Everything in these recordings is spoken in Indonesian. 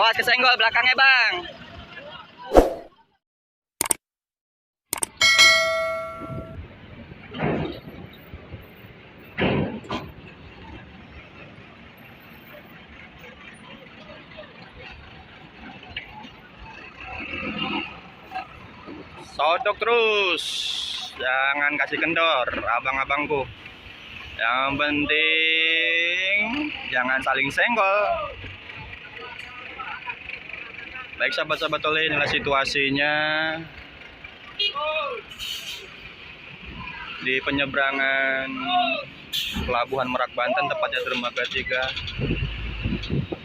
Awas kesenggol belakangnya, Bang. Sodok terus. Jangan kasih kendor, abang-abangku. Yang penting jangan saling senggol. Baik sahabat-sahabat oleh, inilah situasinya di penyeberangan Pelabuhan Merak Banten, tepatnya dermaga 3.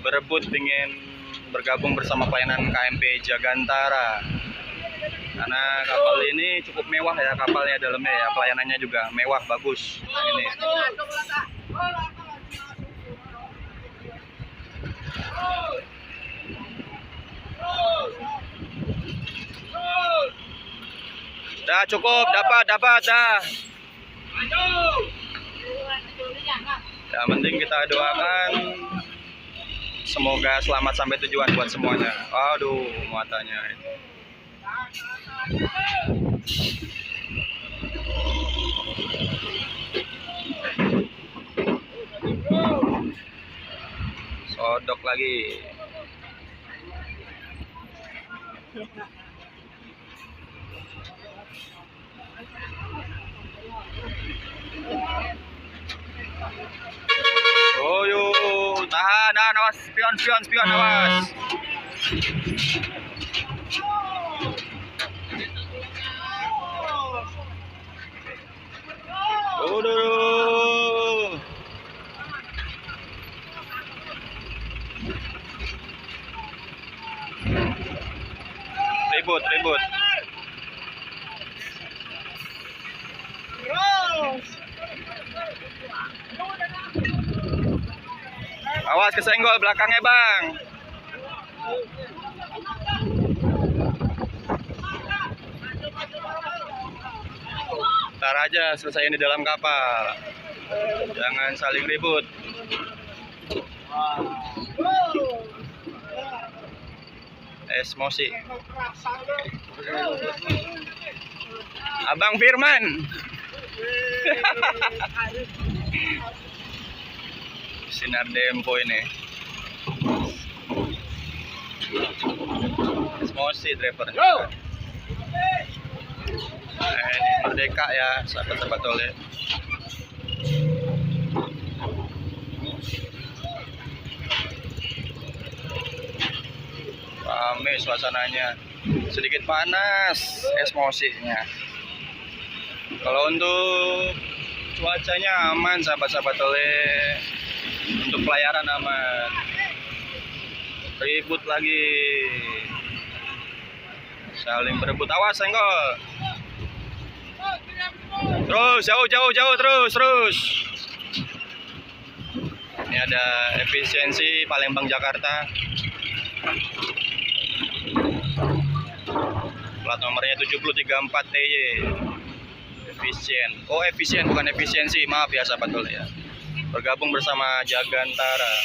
Berebut ingin bergabung bersama pelayanan KMP Jagantara. Karena kapal ini cukup mewah ya, kapalnya dalamnya ya, pelayanannya juga mewah, bagus. Nah, ini. Dah cukup, dapat dah. Yang penting kita doakan semoga selamat sampai tujuan buat semuanya. Aduh, muatannya itu. Sodok lagi. Oh yuk, tahan, awas, spion, awas. Aduh. Ribut. Awas kesenggol belakangnya, Bang. Ntar aja selesaiin di dalam kapal. Jangan saling ribut. Emosi. Abang Firman. Sinar Dempo ini. Emosi drivernya. Ini Merdeka ya, sahabat-sahabat oleh. Rame suasananya, sedikit panas emosinya. Kalau untuk cuacanya aman sahabat-sahabat oleh, untuk pelayaran aman. Ribut lagi, saling berebut, awas senggol. Terus jauh terus. Ini ada efisiensi Palembang Jakarta. Plat nomornya 7034 TY. Efisien bukan efisiensi, maaf ya sahabat oleh ya. Bergabung bersama Jagantara.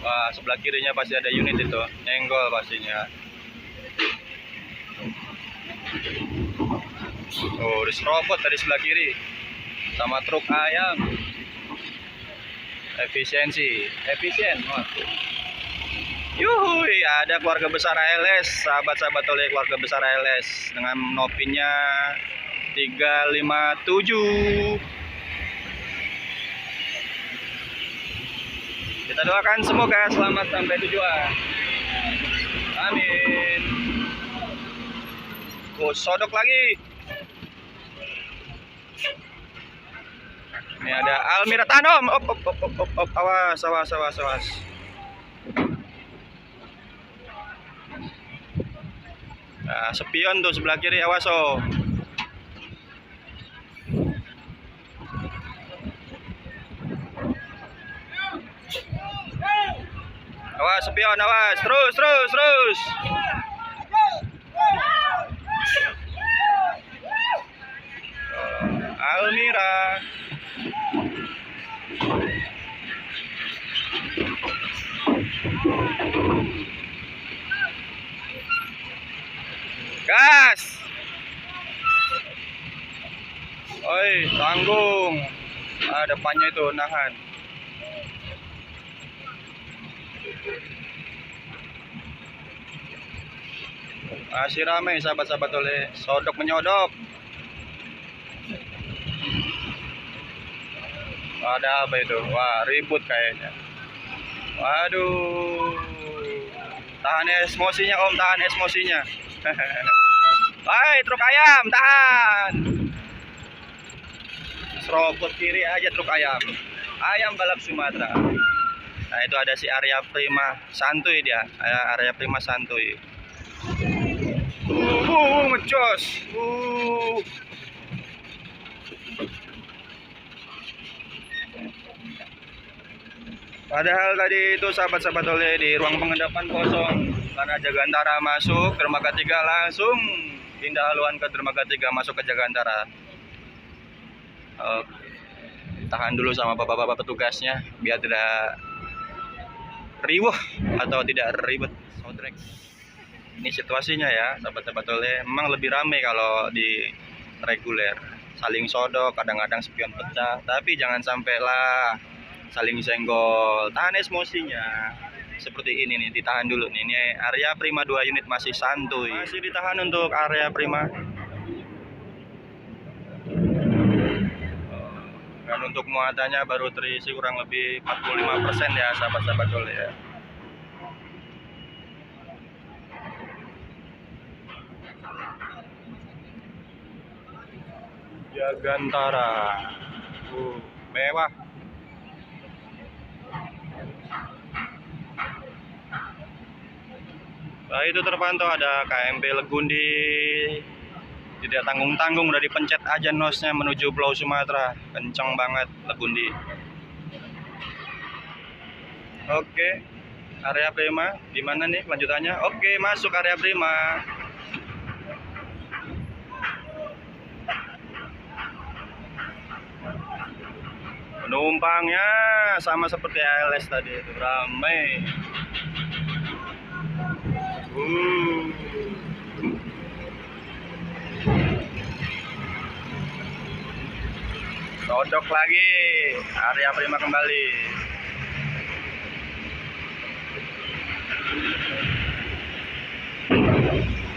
Wah, sebelah kirinya pasti ada unit itu, nyenggol pastinya. Oh, diserobot dari sebelah kiri sama truk ayam. Efisien. Yuhui, ada keluarga besar ALS, sahabat-sahabat oleh keluarga besar ALS dengan nopinnya 357. Kita doakan semoga selamat sampai tujuan. Amin. Oh, sodok lagi. Ini ada Almira Tanom. Awas. Nah, spion tuh sebelah kiri, awas oh. Awas spion, awas. Terus. Almira. Gas. Oi, tanggung. Depannya itu nahan. Masih ramai sahabat-sahabat oleh sodok menyodok. Ada apa itu? Wah, ribut kayaknya. Waduh. Tahan emosinya Om, tahan emosinya. Hai, truk ayam, tahan. Serobot kiri aja truk ayam. Ayam balap Sumatera. Nah, itu ada si Arya Prima santuy dia. Arya Prima santuy. Ngecos. Padahal tadi itu sahabat-sahabat oleh di ruang pengendapan kosong, karena Jagantara masuk dermaga 3 langsung pindah haluan ke dermaga 3 masuk ke Jagantara. Tahan dulu sama bapak-bapak petugasnya biar tidak riwah atau tidak ribet. Ini situasinya ya sahabat-sahabat oleh, memang lebih ramai kalau di reguler, saling sodok, kadang-kadang spion pecah, tapi jangan sampailah saling senggol. Tahan emosinya seperti ini nih, ditahan dulu nih. Ini Arya Prima 2 unit masih santuy, masih ditahan untuk Arya Prima. Dan untuk muatannya baru terisi kurang lebih 45% ya sahabat-sahabat oleh ya. Jagantara mewah. Nah, itu terpantau ada KMP Legundi, tidak tanggung-tanggung, udah dipencet aja nosnya menuju Pulau Sumatera, kenceng banget Legundi. Oke, Arya Prima gimana nih lanjutannya? Oke, masuk Arya Prima. Penumpangnya sama seperti ALS tadi, itu ramai. Sodok lagi, Arya Prima kembali.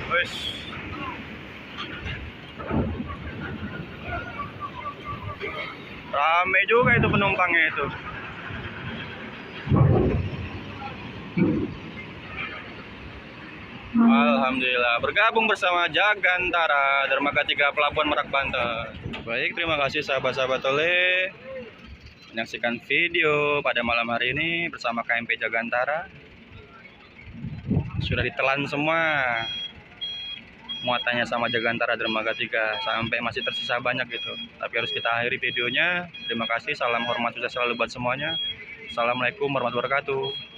Wes. Ramai juga itu penumpangnya itu. Alhamdulillah bergabung bersama Jagantara dermaga 3 Pelabuhan Merak Banten. Baik, terima kasih sahabat-sahabat oleh menyaksikan video pada malam hari ini bersama KMP Jagantara. Sudah ditelan semua muatannya sama Jagantara dermaga 3, sampai masih tersisa banyak gitu. Tapi harus kita akhiri videonya. Terima kasih, salam hormat sukses selalu buat semuanya. Assalamualaikum warahmatullahi wabarakatuh.